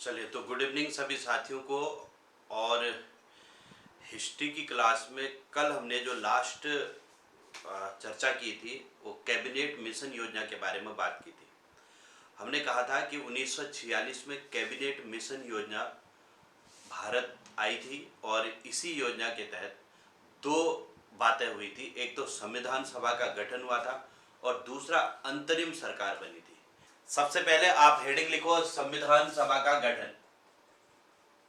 चलिए, तो good evening सभी साथियों को। और हिस्ट्री की क्लास में कल हमने जो लास्ट चर्चा की थी वो कैबिनेट मिशन योजना के बारे में बात की थी। हमने कहा था कि 1946 में कैबिनेट मिशन योजना भारत आई थी और इसी योजना के तहत दो बातें हुई थी। एक तो संविधान सभा का गठन हुआ था और दूसरा अंतरिम सरकार बनी थी। सबसे पहले आप हेडिंग लिखो, संविधान सभा का गठन।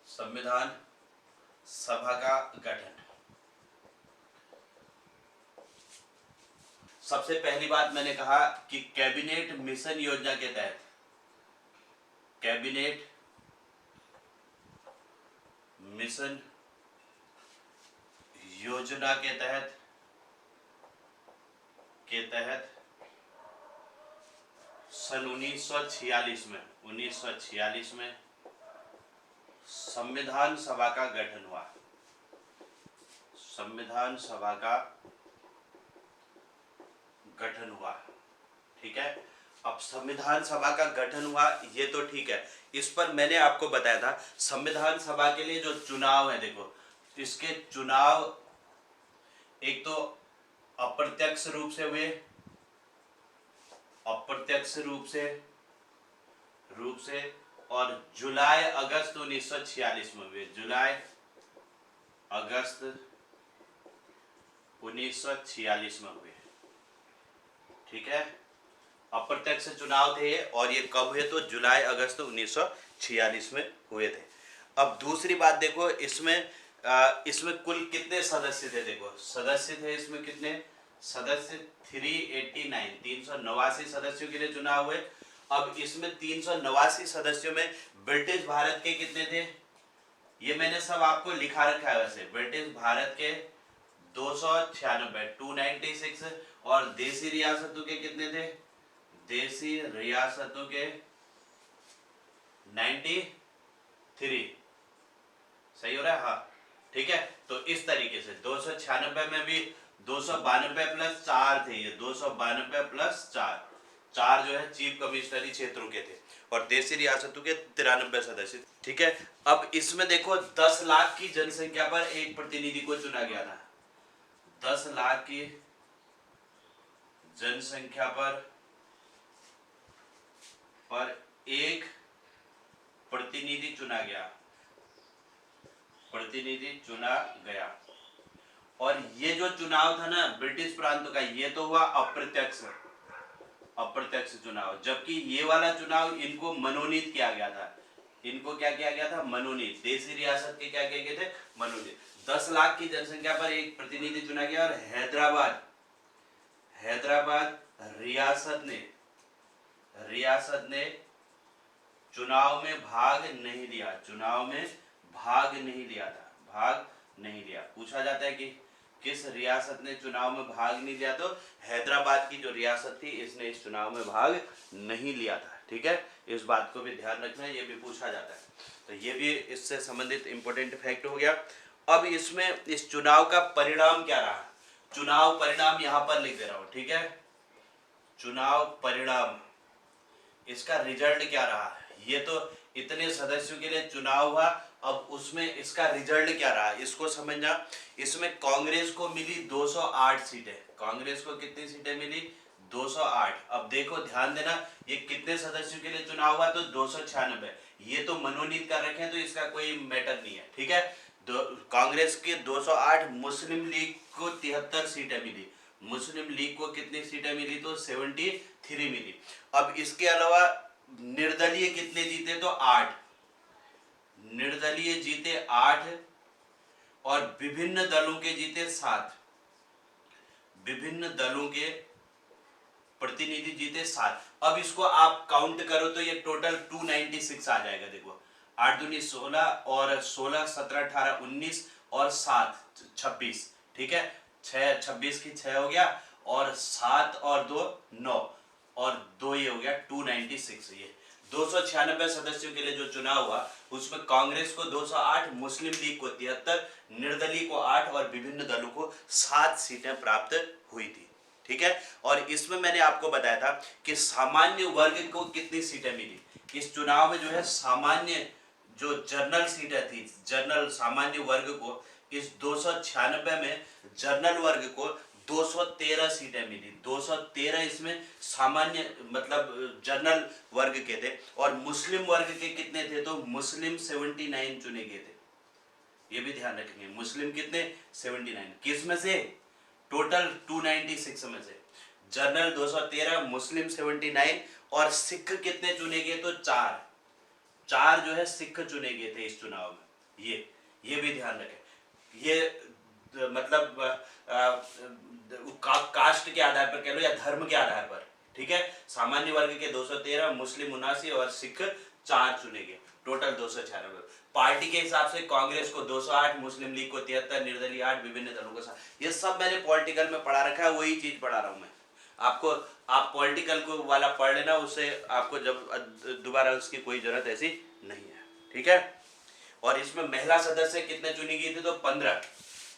संविधान सभा का गठन। सबसे पहली बात मैंने कहा कि कैबिनेट मिशन योजना के तहत, कैबिनेट मिशन योजना के तहत सन 1946 में संविधान सभा का गठन हुआ। संविधान सभा का गठन हुआ, ठीक है। अब संविधान सभा का गठन हुआ ये तो ठीक है। इस पर मैंने आपको बताया था संविधान सभा के लिए जो चुनाव है, देखो इसके चुनाव एक तो अप्रत्यक्ष रूप से हुए, अप्रत्यक्ष रूप से और जुलाई अगस्त 1946 में हुए। जुलाई अगस्त 1946 में हुए, ठीक है। अप्रत्यक्ष चुनाव थे और ये कब हुए? तो जुलाई अगस्त 1946 में हुए थे। अब दूसरी बात देखो, इसमें कुल कितने सदस्य थे? देखो सदस्य थे इसमें कितने सदस्य? 389 सदस्यों के लिए चुनाव हुए। अब इसमें 389 सदस्यों में ब्रिटिश भारत के कितने थे? ये मैंने सब आपको लिखा रखा है। वैसे ब्रिटिश भारत के 296 और देसी रियासतों के कितने थे? देसी रियासतों के 93। सही हो रहा है? हाँ, ठीक है। तो इस तरीके से 296 में भी 292 प्लस 4 थे। ये 292 प्लस 4 जो है चीफ कमिश्नरी क्षेत्रों के थे और देशी रियासतों के 93 सदस्य, ठीक है। अब इसमें देखो 10 लाख की जनसंख्या पर एक प्रतिनिधि को चुना गया था। 10 लाख की जनसंख्या पर एक प्रतिनिधि चुना गया। और ये जो चुनाव था ना ब्रिटिश प्रांतों का, ये तो हुआ अप्रत्यक्ष चुनाव, जबकि ये वाला चुनाव इनको मनोनीत किया गया था। इनको क्या किया गया था? मनोनीत। देशी रियासत के क्या किए गए थे? मनोनीत। 10 लाख की जनसंख्या पर एक प्रतिनिधि चुना गया और हैदराबाद रियासत ने चुनाव में भाग नहीं लिया। पूछा जाता है कि किस रियासत ने चुनाव में भाग नहीं लिया? तो हैदराबाद की जो रियासत थी इसने इस चुनाव में भाग नहीं लिया था, ठीक है। इस बात को भी ध्यान रखना है, ये भी पूछा जाता है। तो ये भी इससे संबंधित इंपॉर्टेंट फैक्ट हो गया। अब इसमें इस चुनाव का परिणाम क्या रहा? चुनाव परिणाम यहां पर लिख दे रहा हूं, ठीक है। चुनाव परिणाम, इसका रिजल्ट क्या रहा? ये तो इतने सदस्यों के लिए चुनाव हुआ, अब उसमें इसका रिजल्ट क्या रहा इसको समझना। इसमें कांग्रेस को मिली 208 सीटें। कांग्रेस को कितनी सीटें मिली? 208। अब देखो ध्यान देना, ये कितने सदस्यों के लिए चुनाव हुआ? तो 296। ये तो मनोनीत कर रखे हैं तो इसका कोई मैटर नहीं है, ठीक है। कांग्रेस के 208, मुस्लिम लीग को 73 सीटें मिली। मुस्लिम लीग को कितनी सीटें मिली? तो 73 मिली। अब इसके अलावा निर्दलीय कितने जीते? तो 8। निर्दलीय जीते 8 और विभिन्न दलों के जीते 7। विभिन्न दलों के प्रतिनिधि जीते 7। अब इसको आप काउंट करो तो ये टोटल 296 आ जाएगा। देखो 8 दूनी 16 और 16 17 18 19 और 7 26, ठीक है। 6 26 की 6 हो गया और 7 और 2 9 और 2 ये हो गया 296। ये 296 सदस्यों के लिए जो चुनाव हुआ उसमें कांग्रेस को 208, मुस्लिम लीग को 73, निर्दलीय को 8 और विभिन्न दलों को 7 सीटें प्राप्त हुई थी, ठीक है। और इसमें मैंने आपको बताया था कि सामान्य वर्ग को कितनी सीटें मिली। इस चुनाव में जो है सामान्य जो जनरल सीटें थी, जनरल सामान्य वर्ग को, इस 296 में जनरल वर्ग को 213 सीटें मिली। 213 इसमें सामान्य मतलब जनरल वर्ग के थे, और मुस्लिम वर्ग के कितने थे, तो मुस्लिम 79 चुने गए थे। ये भी ध्यान रखेंगे, मुस्लिम कितने, 79, किस में से, टोटल 296 में से जनरल 213, मुस्लिम 79, और सिख कितने चुने गए, तो चार जो है सिख चुने गए थे इस चुनाव में। ये भी ध्यान रखें। ये मतलब कास्ट के आधार पर कह लो या धर्म के आधार पर, ठीक है। सामान्य वर्ग के 213, मुस्लिम 79 और सिख 4 चुने गए, टोटल 296। पार्टी के हिसाब से कांग्रेस को 208, मुस्लिम लीग को 73, निर्दलीय 8, विभिन्न दलों को 7। ये सब मैंने पॉलिटिकल में पढ़ा रखा है, वही चीज पढ़ा रहा हूं मैं आपको। आप पॉलिटिकल को वाला पढ़ लेना, उससे आपको जब दोबारा उसकी कोई जरूरत ऐसी नहीं है, ठीक है। और इसमें महिला सदस्य कितने चुनी गई थी, तो 15।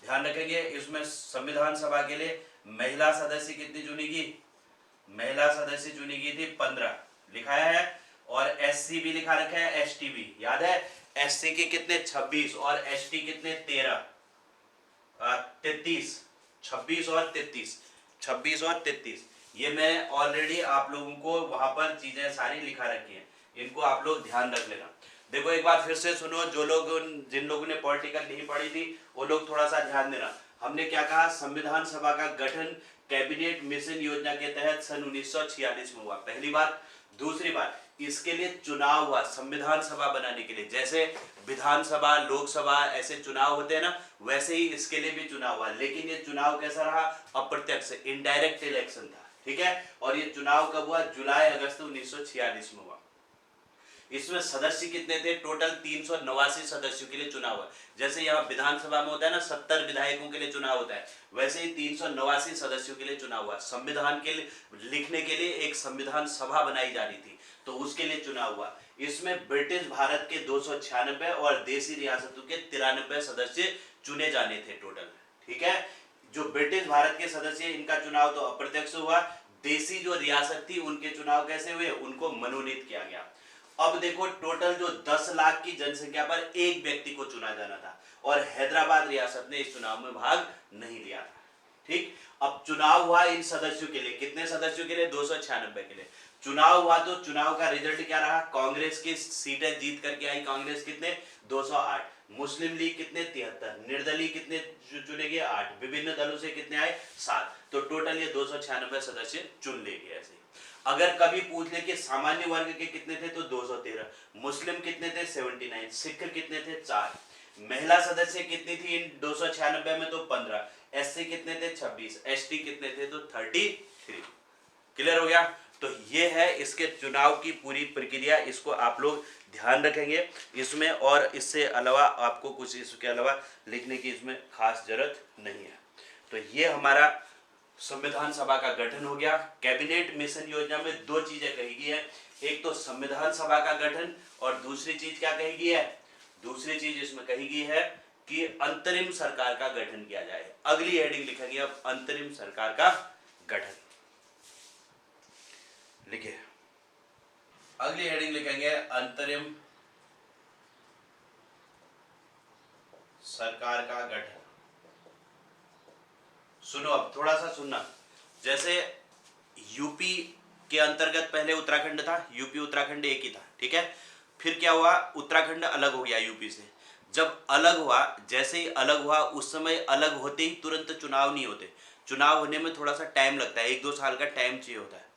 ध्यान रखेंगे, इसमें संविधान सभा के लिए महिला सदस्य कितनी चुनी गई, महिला सदस्य चुनी गई थी 15, लिखाया है। और एससी भी लिखा रखा है, एसटी भी याद है। एससी के कितने 26 और एसटी कितने 33, 26 और 33, 26 और 33। ये मैं ऑलरेडी आप लोगों को वहां पर चीजें सारी लिखा रखी हैं, इनको आप लोग ध्यान रख लेना। देखो एक बार फिर से सुनो, जिन लोगों ने पॉलिटिकल नहीं पढ़ी थी वो लोग थोड़ा सा ध्यान देना। हमने क्या कहा, संविधान सभा का गठन कैबिनेट मिशन योजना के तहत सन 1946 में हुआ, पहली बात। दूसरी बात, इसके लिए चुनाव हुआ संविधान सभा बनाने के लिए। जैसे विधानसभा, लोकसभा ऐसे चुनाव होते हैं ना, वैसे ही इसके लिए भी चुनाव हुआ। लेकिन ये चुनाव कैसा रहा, अप्रत्यक्ष, इनडायरेक्ट इलेक्शन था, ठीक है। और ये चुनाव कब हुआ, जुलाई अगस्त 1946 में हुआ। इसमें सदस्य कितने थे, टोटल 389 सदस्यों के लिए चुनाव हुआ। जैसे यहाँ विधानसभा में होता है ना 70 विधायकों के लिए चुनाव होता है, वैसे ही 389 सदस्यों के लिए चुनाव हुआ। संविधान के लिए लिखने के लिए एक संविधान सभा बनाई जा रही थी, तो उसके लिए चुनाव हुआ। इसमें ब्रिटिश भारत के 296 और देसी रियासतों के 93 सदस्य चुने जाने थे टोटल, ठीक है। जो ब्रिटिश भारत के सदस्य, इनका चुनाव तो अप्रत्यक्ष हुआ। देसी जो रियासत थी उनके चुनाव कैसे हुए, उनको मनोनीत किया गया। अब देखो टोटल जो 10 लाख की जनसंख्या पर एक व्यक्ति को चुना जाना था, और हैदराबाद रियासत ने इस चुनाव में भाग नहीं लिया था, ठीक। अब चुनाव हुआ इन सदस्यों के लिए, कितने सदस्यों के लिए, 296 के लिए चुनाव हुआ। तो चुनाव का रिजल्ट क्या रहा, कांग्रेस की सीटें जीत करके आई, कांग्रेस कितने 208, मुस्लिम लीग कितने 73, निर्दलीय कितने चुने गए 8, विभिन्न दलों से कितने आए 7। तो टोटल ये 296 सदस्य चुन ले गए। ऐसे अगर कभी पूछ ले कि सामान्य वर्ग के कितने थे, तो 213, मुस्लिम कितने थे 79, सिख कितने थे 4, महिला सदस्य कितनी थी इन 296 में, तो 15, एससी कितने थे 26, एसटी कितने थे, तो 33। क्लियर हो गया। तो ये है इसके चुनाव की पूरी प्रक्रिया, इसको आप लोग ध्यान रखेंगे इसमें, और इससे अलावा आपको कुछ इसके अलावा लिखने की इसमें खास जरूरत नहीं है। तो ये हमारा संविधान सभा का गठन हो गया। कैबिनेट मिशन योजना में 2 चीजें कही गई है, एक तो संविधान सभा का गठन, और दूसरी चीज क्या कही गई है, दूसरी चीज इसमें कही गई है कि अंतरिम सरकार का गठन किया जाए। अगली हेडिंग लिखेंगे अब, अंतरिम सरकार का गठन लिखे। अगली हेडिंग लिखेंगे अंतरिम सरकार का गठन। सुनो, अब थोड़ा सा सुनना। जैसे यूपी के अंतर्गत पहले उत्तराखंड था, यूपी उत्तराखंड एक ही था, ठीक है। फिर क्या हुआ, उत्तराखंड अलग हो गया यूपी से। जब अलग हुआ, जैसे ही अलग हुआ, उस समय अलग होते ही तुरंत चुनाव नहीं होते, चुनाव होने में थोड़ा सा टाइम लगता है, 1-2 साल का टाइम चाहिए होता है।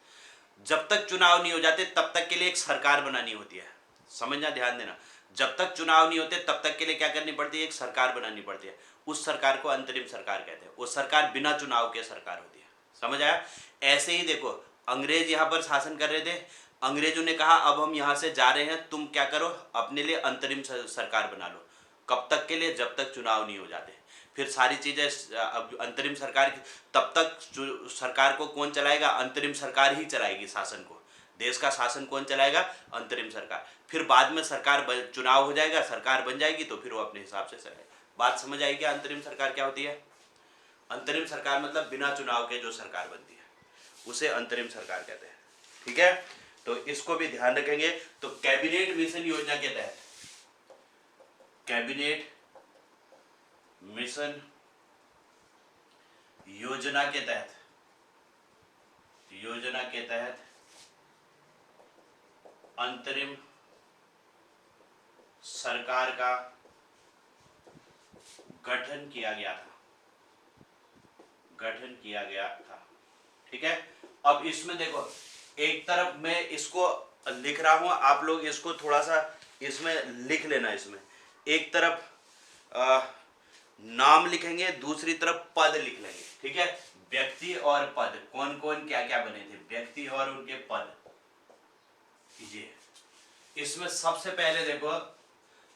जब तक चुनाव नहीं हो जाते तब तक के लिए एक सरकार बनानी होती है, समझना, ध्यान देना। जब तक चुनाव नहीं होते तब तक के लिए क्या करनी पड़ती है, एक सरकार बनानी पड़ती है। उस सरकार को अंतरिम सरकार कहते हैं। वो सरकार बिना चुनाव के सरकार होती है, समझ आया। ऐसे ही देखो, अंग्रेज यहाँ पर शासन कर रहे थे, अंग्रेजों ने कहा अब हम यहाँ से जा रहे हैं, तुम क्या करो, अपने लिए अंतरिम सरकार बना लो। कब तक के लिए, जब तक चुनाव नहीं हो जाते। फिर सारी चीजें अब अंतरिम सरकार, तब तक सरकार को कौन चलाएगा, अंतरिम सरकार ही चलाएगी शासन को। देश का शासन कौन चलाएगा, अंतरिम सरकार। फिर बाद में सरकार चुनाव हो जाएगा, सरकार बन जाएगी, तो फिर वो अपने हिसाब से चलाएगा। बात समझ आएगी अंतरिम सरकार क्या होती है। अंतरिम सरकार मतलब बिना चुनाव के जो सरकार बनती है उसे अंतरिम सरकार कहते हैं, ठीक है। तो इसको भी ध्यान रखेंगे। तो कैबिनेट मिशन योजना के तहत कैबिनेट मिशन योजना के तहत अंतरिम सरकार का गठन किया गया था। ठीक है, अब इसमें देखो, एक तरफ मैं इसको लिख रहा हूं, आप लोग इसको थोड़ा सा इसमें लिख लेना। इसमें एक तरफ नाम लिखेंगे, दूसरी तरफ पद लिख लेंगे। ठीक है, व्यक्ति और पद, कौन कौन क्या क्या बने थे, व्यक्ति और उनके पद। ये इसमें सबसे पहले देखो,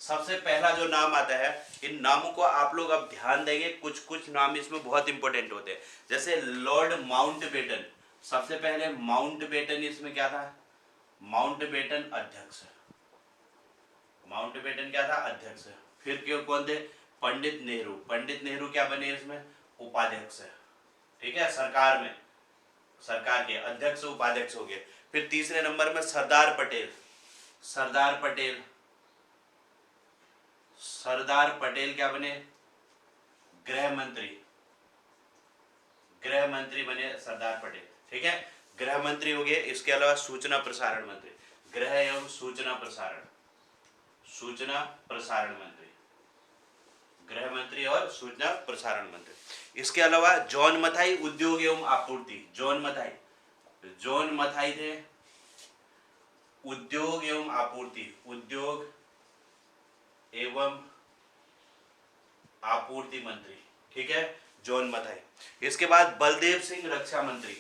सबसे पहला जो नाम आता है, इन नामों को आप लोग अब ध्यान देंगे, कुछ कुछ नाम इसमें बहुत इंपॉर्टेंट होते हैं। जैसे लॉर्ड माउंटबेटन, सबसे पहले माउंटबेटन, इसमें क्या था, माउंटबेटन अध्यक्ष। माउंटबेटन क्या था, अध्यक्ष। फिर क्यों कौन थे, पंडित नेहरू। पंडित नेहरू क्या बने इसमें, उपाध्यक्ष। ठीक है, सरकार में, सरकार के अध्यक्ष उपाध्यक्ष हो गए। फिर तीसरे नंबर में सरदार पटेल। सरदार पटेल, सरदार पटेल क्या बने, गृह मंत्री। गृह मंत्री बने सरदार पटेल। ठीक है, गृह मंत्री हो गए। इसके अलावा सूचना प्रसारण मंत्री, गृह एवं सूचना प्रसारण, सूचना प्रसारण मंत्री, गृह मंत्री और सूचना प्रसारण मंत्री। इसके अलावा जॉन मथाई, उद्योग एवं आपूर्ति। जॉन मथाई, जॉन मथाई थे उद्योग एवं आपूर्ति, उद्योग एवं आपूर्ति मंत्री। ठीक है, जॉन मथाई। इसके बाद बलदेव सिंह, रक्षा मंत्री।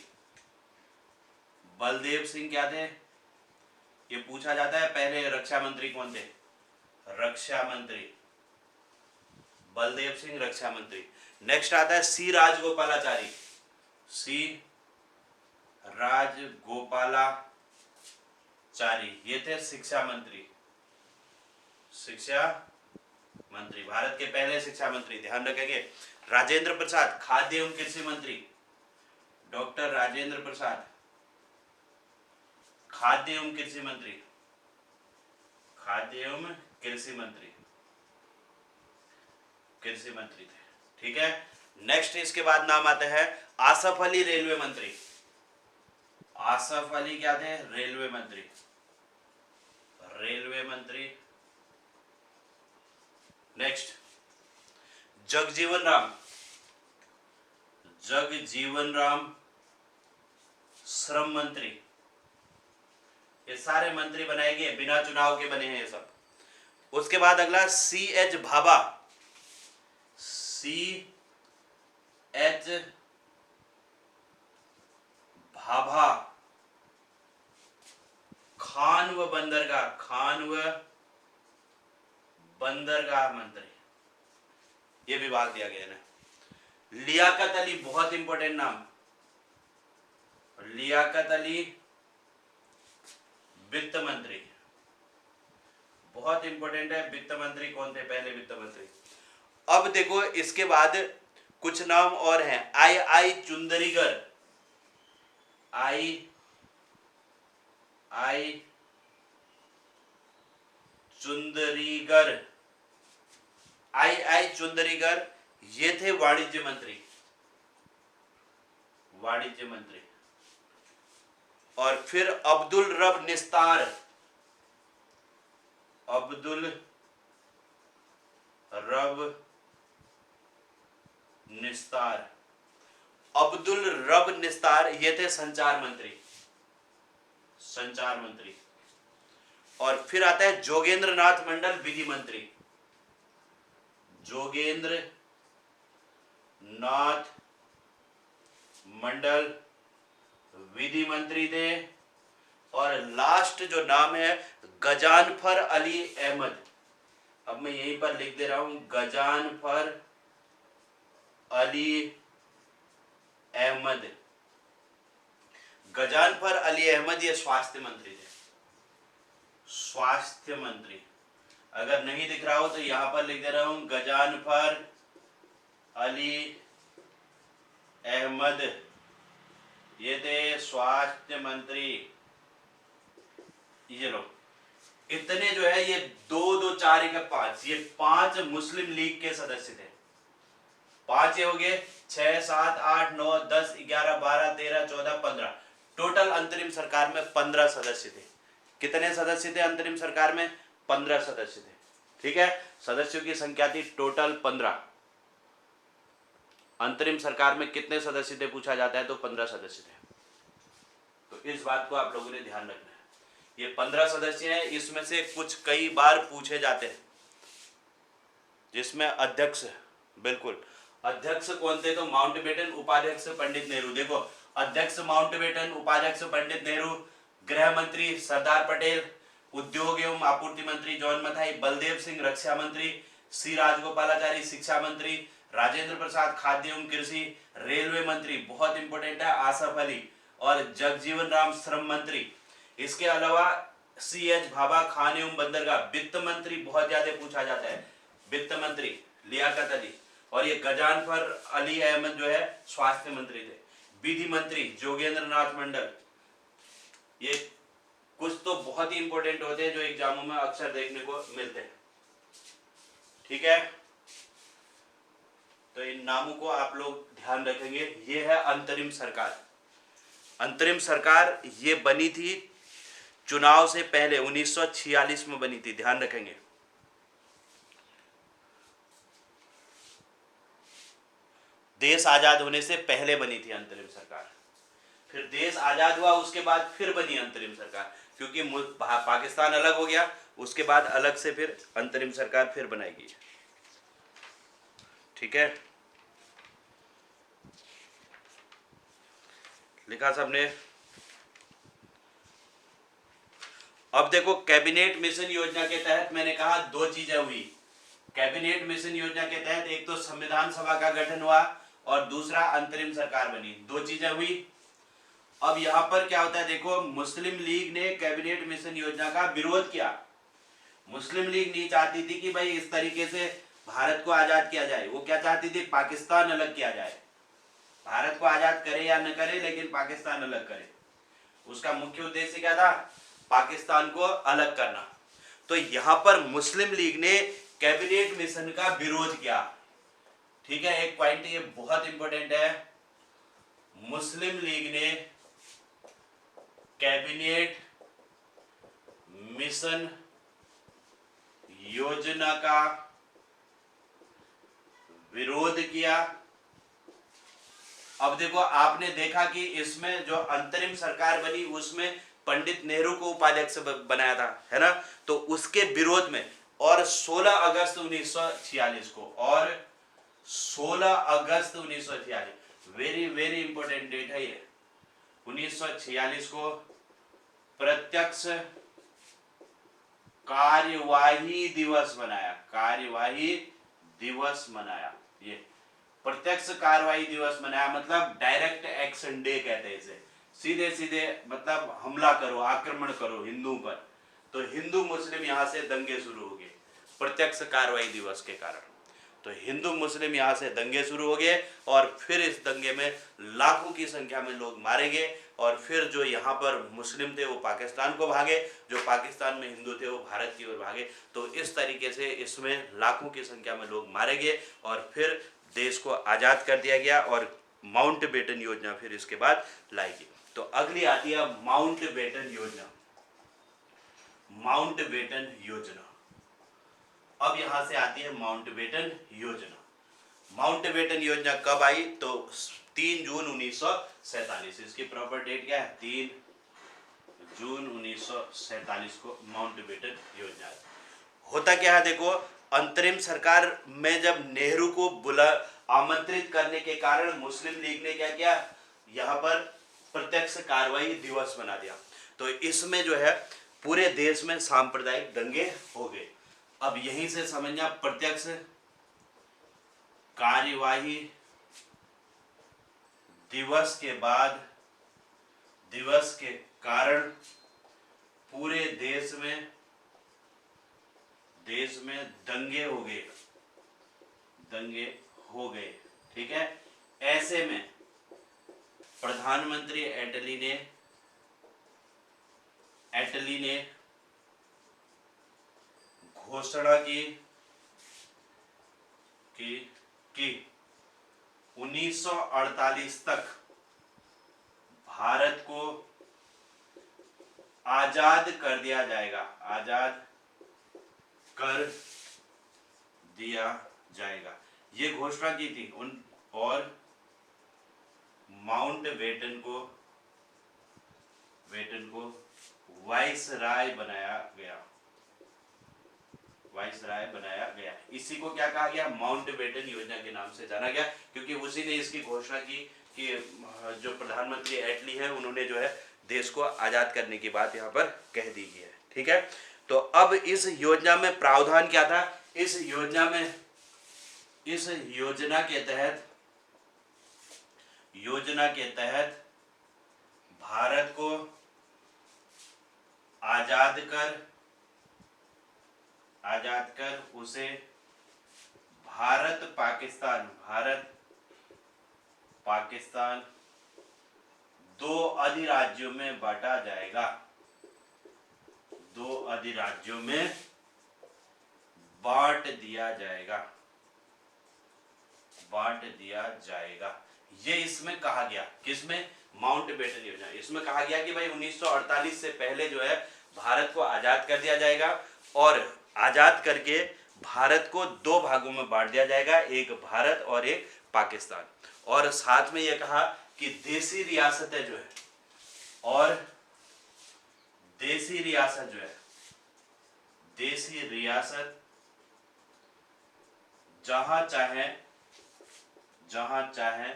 बलदेव सिंह क्या थे, ये पूछा जाता है, पहले रक्षा मंत्री कौन थे, रक्षा मंत्री, बलदेव सिंह रक्षा मंत्री। नेक्स्ट आता है सी राजगोपालाचारी। सी राजगोपालाचारी, ये थे शिक्षा मंत्री। शिक्षा मंत्री, भारत के पहले शिक्षा मंत्री, ध्यान रखेंगे। राजेंद्र प्रसाद, खाद्य एवं कृषि मंत्री। डॉक्टर राजेंद्र प्रसाद, खाद्य एवं कृषि मंत्री, खाद्य एवं कृषि मंत्री, कृषि मंत्री थे। ठीक है, नेक्स्ट इसके बाद नाम आता है आसफ अली, रेलवे मंत्री। आसफ अली क्या थे, रेलवे मंत्री, रेलवे मंत्री। नेक्स्ट जगजीवन राम, जगजीवन राम श्रम मंत्री। ये सारे मंत्री बनाए गए, बिना चुनाव के बने हैं ये सब। उसके बाद अगला C H Bhabha, C H Bhabha, खान व बंदरगाह, खान व बंदरगाह मंत्री, ये विभाग दिया गया ना। लियाकत अली, बहुत इंपॉर्टेंट नाम, लियाकत अली वित्त मंत्री, बहुत इंपॉर्टेंट है। वित्त मंत्री कौन थे, पहले वित्त मंत्री। अब देखो इसके बाद कुछ नाम और हैं। आई चुंदरीगर, आई चुंदरीगर, आई चुंदरीगर, ये थे वाणिज्य मंत्री, वाणिज्य मंत्री। और फिर अब्दुल रब निस्तार, अब्दुल रब निस्तार, अब्दुल रब निस्तार, ये थे संचार मंत्री, संचार मंत्री। और फिर आता है जोगेंद्र नाथ मंडल, विधि मंत्री। जोगेंद्र नाथ मंडल विधि मंत्री थे। और लास्ट जो नाम है गजानफर अली अहमद, अब मैं यहीं पर लिख दे रहा हूं, गजानफर अली अहमद। गजानफर अली अहमद ये स्वास्थ्य मंत्री थे, स्वास्थ्य मंत्री। अगर नहीं दिख रहा हो तो यहां पर लिख दे रहा हूं, गजानफर अली अहमद, ये थे स्वास्थ्य मंत्री। ये लो, इतने जो है ये 2 2 4 1 5 ये 5 मुस्लिम लीग के सदस्य थे। 5 ये हो गए, 6 7 8 9 10 11 12 13 14 15, टोटल अंतरिम सरकार में 15 सदस्य थे। कितने सदस्य थे अंतरिम सरकार में? 15 सदस्य थे। ठीक है, सदस्यों की संख्या थी टोटल 15। अंतरिम सरकार में कितने सदस्य थे पूछा जाता है तो 15 सदस्य थे। तो इस बात को आप लोगों ने ध्यान रखना है। ये 15 सदस्य हैं, इसमें से कुछ कई बार पूछे जाते हैं, जिसमें अध्यक्ष, बिल्कुल अध्यक्ष कौन थे तो माउंटबेटन, उपाध्यक्ष पंडित नेहरू। देखो, अध्यक्ष माउंटबेटन, उपाध्यक्ष पंडित नेहरू, गृह मंत्री सरदार पटेल, उद्योग एवं आपूर्ति मंत्री जॉन मथाई, बलदेव सिंह रक्षा मंत्री, सी राजगोपालाचारी शिक्षा मंत्री, राजेंद्र प्रसाद खाद्य एवं कृषि, रेलवे मंत्री बहुत इंपॉर्टेंट है आसफ अली, और जगजीवन राम श्रम मंत्री। इसके अलावा सी एच भाभा खान एवं बंदरगाह, वित्त मंत्री बहुत ज्यादा पूछा जाता है, वित्त मंत्री लियाकत अली, और ये गजानफर अली अहमद जो है स्वास्थ्य मंत्री थे। विधि मंत्री जोगेंद्र नाथ मंडल। ये कुछ तो बहुत ही इंपॉर्टेंट होते हैं जो एग्जामों में अक्सर देखने को मिलते हैं। ठीक है, तो इन नामों को आप लोग ध्यान रखेंगे। ये है अंतरिम सरकार। अंतरिम सरकार ये बनी थी चुनाव से पहले 1946 में बनी थी, ध्यान रखेंगे। देश आजाद होने से पहले बनी थी अंतरिम सरकार, फिर देश आजाद हुआ उसके बाद फिर बनी अंतरिम सरकार, क्योंकि पाकिस्तान अलग हो गया, उसके बाद अलग से फिर अंतरिम सरकार फिर बनाएगी। ठीक है, लिखा सबने। अब देखो, कैबिनेट मिशन योजना के तहत मैंने कहा 2 चीजें हुई। कैबिनेट मिशन योजना के तहत एक तो संविधान सभा का गठन हुआ और दूसरा अंतरिम सरकार बनी, 2 चीजें हुई। अब यहां पर क्या होता है, देखो, मुस्लिम लीग ने कैबिनेट मिशन योजना का विरोध किया। मुस्लिम लीग नहीं चाहती थी कि भाई इस तरीके से भारत को आजाद किया जाए, वो क्या चाहती थी, पाकिस्तान अलग किया जाए। भारत को आजाद करे या न करे, लेकिन पाकिस्तान अलग करे। उसका मुख्य उद्देश्य क्या था, पाकिस्तान को अलग करना। तो यहां पर मुस्लिम लीग ने कैबिनेट मिशन का विरोध किया। ठीक है, एक पॉइंट ये बहुत इंपॉर्टेंट है, मुस्लिम लीग ने कैबिनेट मिशन योजना का विरोध किया। अब देखो, आपने देखा कि इसमें जो अंतरिम सरकार बनी उसमें पंडित नेहरू को उपाध्यक्ष बनाया था, है ना, तो उसके विरोध में और 16 अगस्त 1946 को, और 16 अगस्त 1946 वेरी वेरी इंपॉर्टेंट डेट है ये, 1946 को प्रत्यक्ष कार्यवाही दिवस बनाया, कार्यवाही दिवस मनाया। ये प्रत्यक्ष कार्यवाही दिवस मनाया, मतलब डायरेक्ट एक्शन डे कहते हैं इसे, सीधे सीधे मतलब हमला करो, आक्रमण करो हिंदुओं पर। तो हिंदू मुस्लिम यहां से दंगे शुरू हो गए प्रत्यक्ष कार्यवाही दिवस के कारण। तो हिंदू मुस्लिम यहाँ से दंगे शुरू हो गए, और फिर इस दंगे में लाखों की संख्या में लोग मारे गए, और फिर जो यहाँ पर मुस्लिम थे वो पाकिस्तान को भागे, जो पाकिस्तान में हिंदू थे वो भारत की ओर भागे। तो इस तरीके से इसमें लाखों की संख्या में लोग मारे गए, और फिर देश को आज़ाद कर दिया गया, और माउंटबेटन योजना फिर इसके बाद लाई गई। तो अगली आती है माउंटबेटन योजना। माउंटबेटन योजना, अब यहां से आती है माउंटबेटन योजना। माउंटबेटन योजना कब आई तो 3 जून 1947, इसकी प्रॉपर डेट क्या है, 3 जून 1947 को माउंटबेटन योजना आई। होता क्या है, देखो, अंतरिम सरकार में जब नेहरू को आमंत्रित करने के कारण मुस्लिम लीग ने क्या किया, यहाँ पर प्रत्यक्ष कार्रवाई दिवस बना दिया। तो इसमें जो है पूरे देश में सांप्रदायिक दंगे हो गए। अब यहीं से समझना, प्रत्यक्ष कार्यवाही दिवस के बाद, दिवस के कारण पूरे देश में दंगे हो गए, दंगे हो गए। ठीक है, ऐसे में प्रधानमंत्री एटली ने घोषणा की कि 1948 तक भारत को आजाद कर दिया जाएगा, आजाद कर दिया जाएगा, ये घोषणा की थी और माउंट बेटन को वाइसराय बनाया गया, वाइसराय बनाया गया। इसी को क्या कहा गया, माउंट बेटन योजना के नाम से जाना गया, क्योंकि उसी ने इसकी घोषणा की कि जो प्रधानमंत्री एटली है उन्होंने जो है देश को आजाद करने की बात यहाँ पर कह दी गई है। ठीक है, तो अब इस योजना में प्रावधान क्या था, इस योजना के तहत भारत को आजाद कर उसे भारत पाकिस्तान दो अधिराज्यों में बांटा जाएगा, दो अधिराज्यों में बांट दिया जाएगा। ये इसमें कहा गया, किसमें, माउंट बेटन योजना। इसमें कहा गया कि भाई 1948 से पहले जो है भारत को आजाद कर दिया जाएगा और आजाद करके भारत को दो भागों में बांट दिया जाएगा, एक भारत और एक पाकिस्तान। और साथ में यह कहा कि देसी रियासतें जो है और देसी रियासत जहां चाहे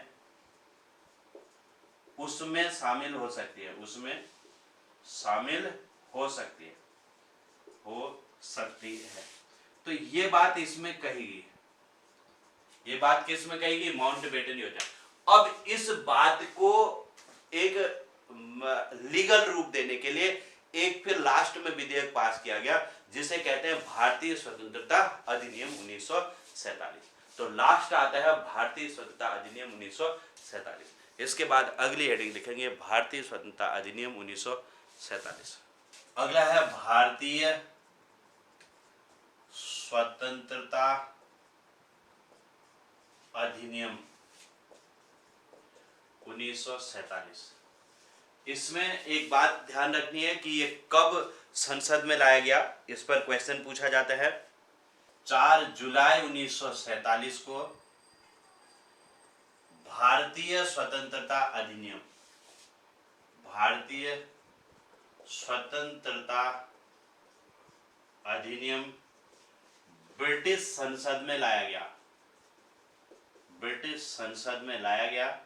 उसमें शामिल हो सकती है, तो ये बात इसमें कहेगी, ये बात किस में कहेगी, माउंट बेटन योजना। अब इस बात को एक लीगल रूप देने के लिए एक फिर लास्ट में विधेयक पास किया गया, जिसे कहते हैं भारतीय स्वतंत्रता अधिनियम 1947। तो लास्ट आता है भारतीय स्वतंत्रता अधिनियम 1947। इसके बाद अगली हेडिंग लिखेंगे भारतीय स्वतंत्रता अधिनियम 1947। अगला है भारतीय स्वतंत्रता अधिनियम 1947। इसमें एक बात ध्यान रखनी है कि ये कब संसद में लाया गया, इस पर क्वेश्चन पूछा जाता है। 4 जुलाई 1947 को भारतीय स्वतंत्रता अधिनियम ब्रिटिश संसद में लाया गया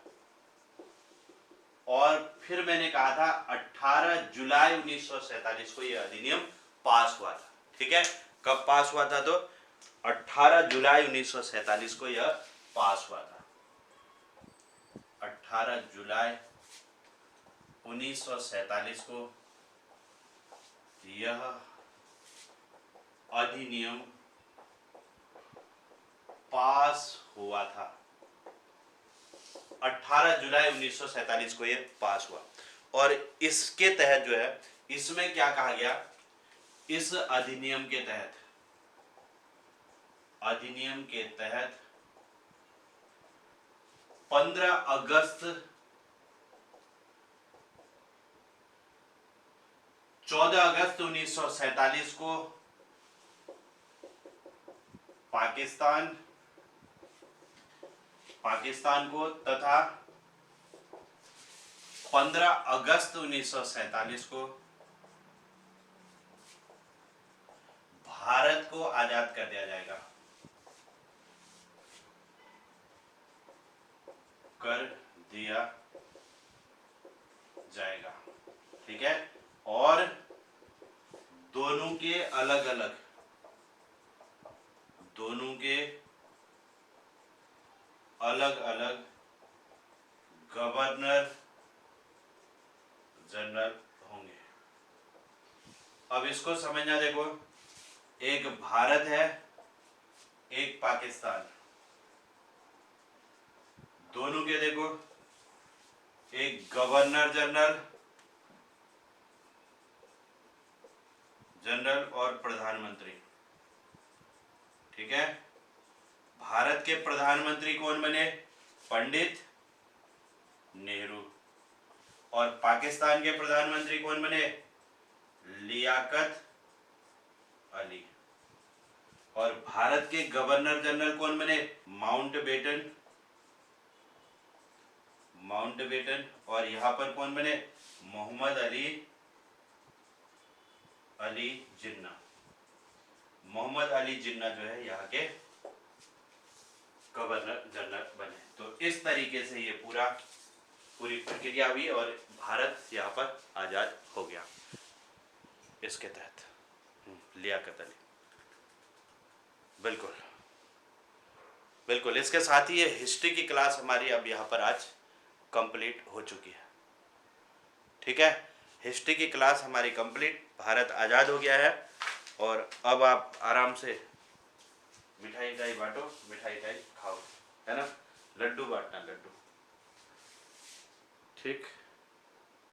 और फिर मैंने कहा था 18 जुलाई 1947 को यह अधिनियम पास हुआ था। ठीक है, कब पास हुआ था, तो 18 जुलाई 1947 को यह पास हुआ था। 18 जुलाई 1947 को यह अधिनियम पास हुआ था। 18 जुलाई 1947 को यह पास हुआ और इसके तहत जो है, इसमें क्या कहा गया, इस अधिनियम के तहत 15 अगस्त 14 अगस्त 1947 को पाकिस्तान को तथा 15 अगस्त 1947 को भारत को आजाद कर दिया जाएगा, ठीक है। और दोनों के अलग अलग गवर्नर जनरल होंगे। अब इसको समझना, देखो, एक भारत है, एक पाकिस्तान, दोनों के देखो एक गवर्नर जनरल और प्रधानमंत्री, ठीक है। भारत के प्रधानमंत्री कौन बने? पंडित नेहरू। और पाकिस्तान के प्रधानमंत्री कौन बने? लियाकत अली। और भारत के गवर्नर जनरल कौन बने? माउंटबेटन। और यहां पर कौन बने? मोहम्मद अली जिन्ना। मोहम्मद अली जिन्ना जो है यहाँ के गवर्नर जनरल बने। तो इस तरीके से ये पूरी प्रक्रिया हुई और भारत यहाँ पर आजाद हो गया इसके तहत। लियाकत अली, बिल्कुल बिल्कुल। इसके साथ ही ये हिस्ट्री की क्लास हमारी अब यहाँ पर आज कंप्लीट हो चुकी है। ठीक है, हिस्ट्री की क्लास हमारी कंप्लीट, भारत आज़ाद हो गया है। और अब आप आराम से मिठाई बांटो, मिठाई खाओ, है ना। लड्डू बांटना, लड्डू। ठीक।